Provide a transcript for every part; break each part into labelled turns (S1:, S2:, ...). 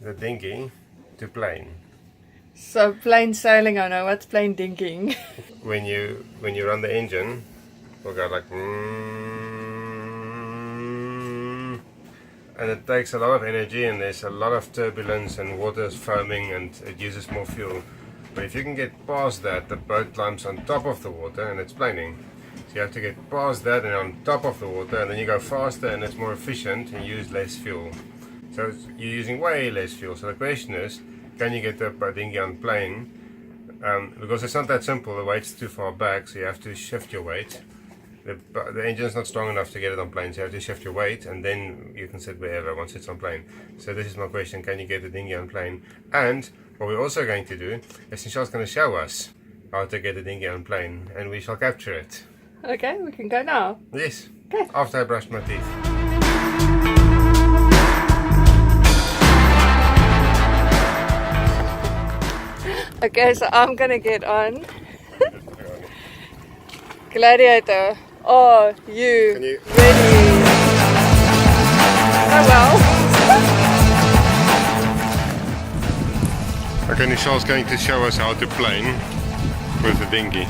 S1: the dinghy to plane.
S2: So plain sailing, I know. What's plain dinking?
S1: When you run the engine, we'll go like and it takes a lot of energy and there's a lot of turbulence and water is foaming and it uses more fuel. But if you can get past that, the boat climbs on top of the water and it's planing. So you have to get past that and on top of the water, and then you go faster and it's more efficient and use less fuel. So you're using way less fuel. So the question is, can you get the dinghy on plane? Because it's not that simple, the weight's too far back, so you have to shift your weight. The engine's not strong enough to get it on plane, so you have to shift your weight and then you can sit wherever once it's on plane. So this is my question, can you get the dinghy on plane? And what we're also going to do is Michelle's going to show us how to get the dinghy on plane and we shall capture it.
S2: Okay, we can go now.
S1: Yes,
S2: okay.
S1: After I brushed my teeth.
S2: Okay, so I'm gonna get on. Gladiator, are you ready? Oh
S1: well. Okay, Michelle's going to show us how to plane with the dinghy.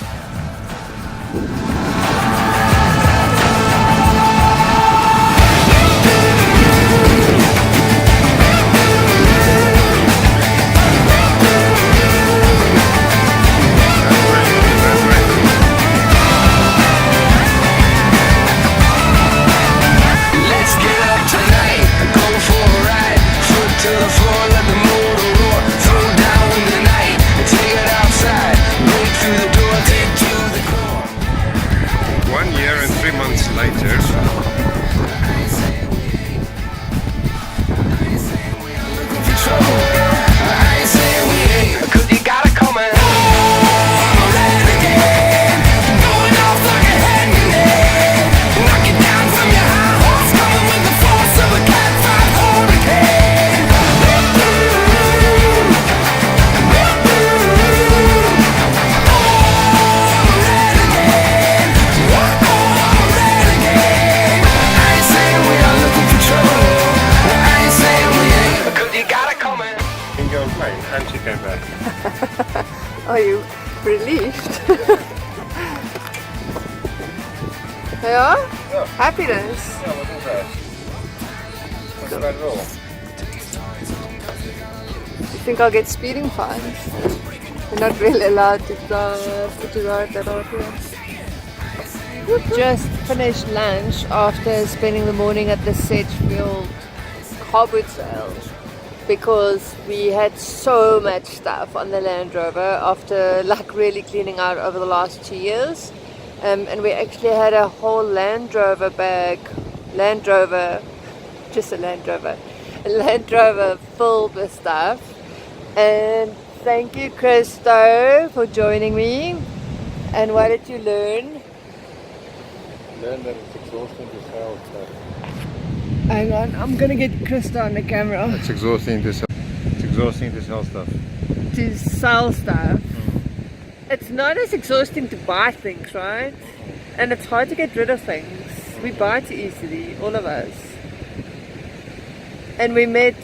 S1: And she came back.
S2: Are you relieved? Yeah?
S1: Yeah.
S2: Happiness?
S1: Yeah, wasn't bad. Wasn't bad at all.
S2: You think I'll get speeding fines? You're not really allowed to ride that out here. Just finished lunch after spending the morning at the Sedgefield carpet sale, because we had so much stuff on the Land Rover after like really cleaning out over the last 2 years, and we actually had a whole Land Rover filled with stuff. And thank you, Christo, for joining me. And what did you learn?
S1: Learn that it's exhausting to sell stuff.
S2: Hang on, I'm gonna get Krista on the camera.
S1: It's exhausting to sell. It's exhausting to sell stuff.
S2: To sell stuff. It's not as exhausting to buy things, right? And it's hard to get rid of things. We buy too easily, all of us. And we met,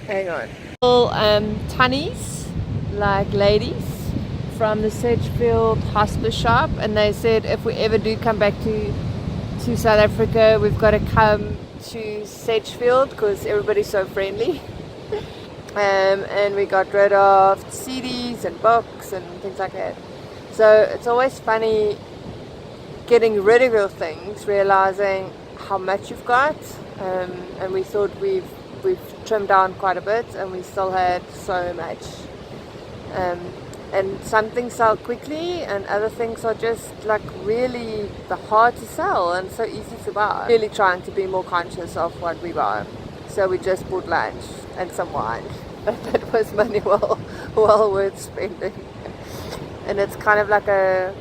S2: hang on, all tunnies, like ladies from the Sedgefield hospice shop, and they said if we ever do come back to South Africa, we've got to come to Sedgefield because everybody's so friendly. And we got rid of CDs and books and things like that. So it's always funny getting rid of your things, realizing how much you've got. And we thought we've trimmed down quite a bit, and we still had so much. And some things sell quickly, and other things are just like really hard to sell and so easy to buy. Really trying to be more conscious of what we buy. So we just bought lunch and some wine. That was money well worth spending. And it's kind of like a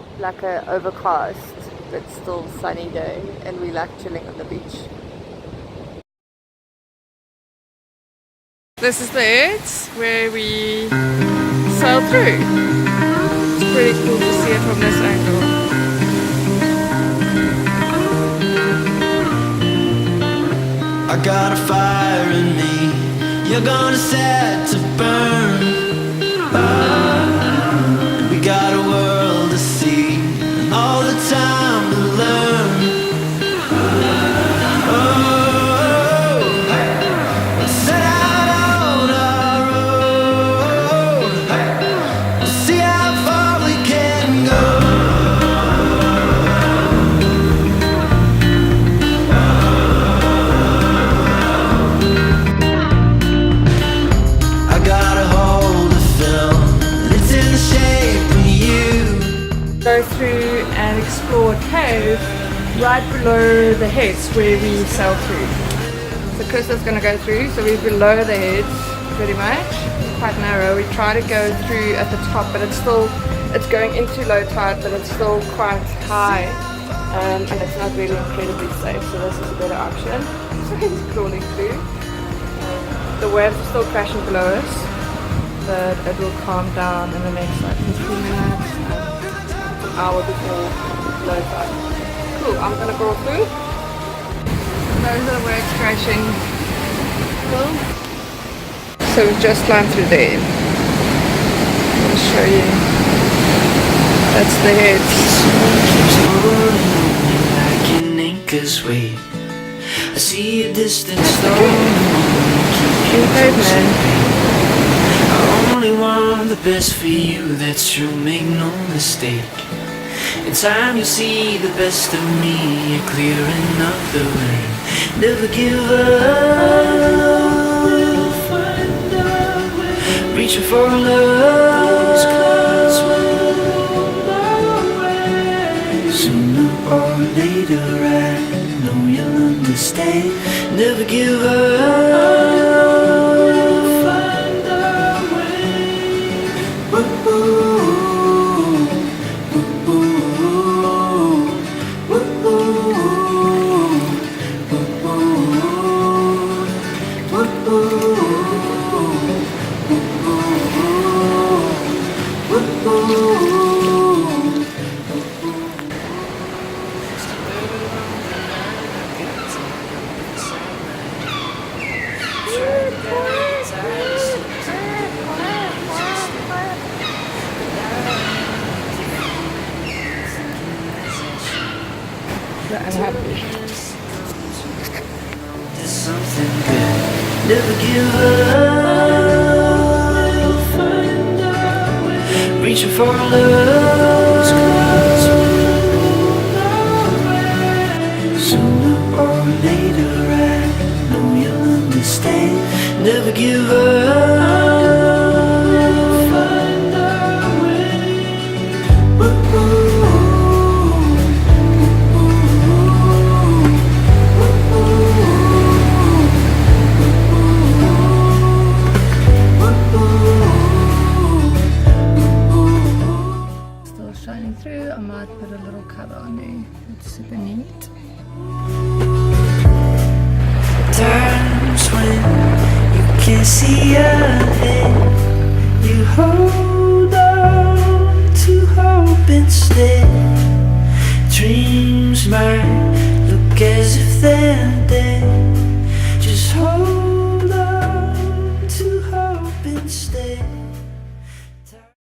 S2: overcast but still sunny day, and we like chilling on the beach. This is the edge where we sail through. It's pretty cool to see it from this angle.
S3: I got a fire in me, you're gonna set to burn. We got a world to see, and all the time to learn. Let's set out on our road. Let's see how far we can go. I got a hold of film, and it's in the shape of you.
S2: Go through and explore a cave right below the heads where we sail through. So Chris is going to go through, so we're below the heads pretty much, quite narrow. We try to go through at the top, but it's going into low tide, but it's still quite high, and it's not really incredibly safe, so this is a better option. So he's crawling through. The waves are still crashing below us, but it will calm down in the next like 15 minutes, an hour before low tide. Cool, I'm gonna crawl through. Those are the waves crashing. Cool. So we've just climbed through there. I'll show you. That's the heads.
S3: Like an anchor's weight. I see a distant storm.
S2: Pavement.
S3: I only want the best for you, that's true, make no mistake. In time you'll see the best of me, you're clearing up the rain. Never give up, we'll find our way. Reaching for love, clouds roll our way. Sooner or later I know you'll understand. Never give up.
S2: I'm happy.
S3: There's something good. Never give up. We'll find our way. Reaching for love. Sooner or later, I know you'll understand. Never give up. We'll find our way. Ooh.
S2: Through, I might put a little cover on there. It's super neat.
S3: Times when you can't see ahead, you hold on to hope instead. Dreams might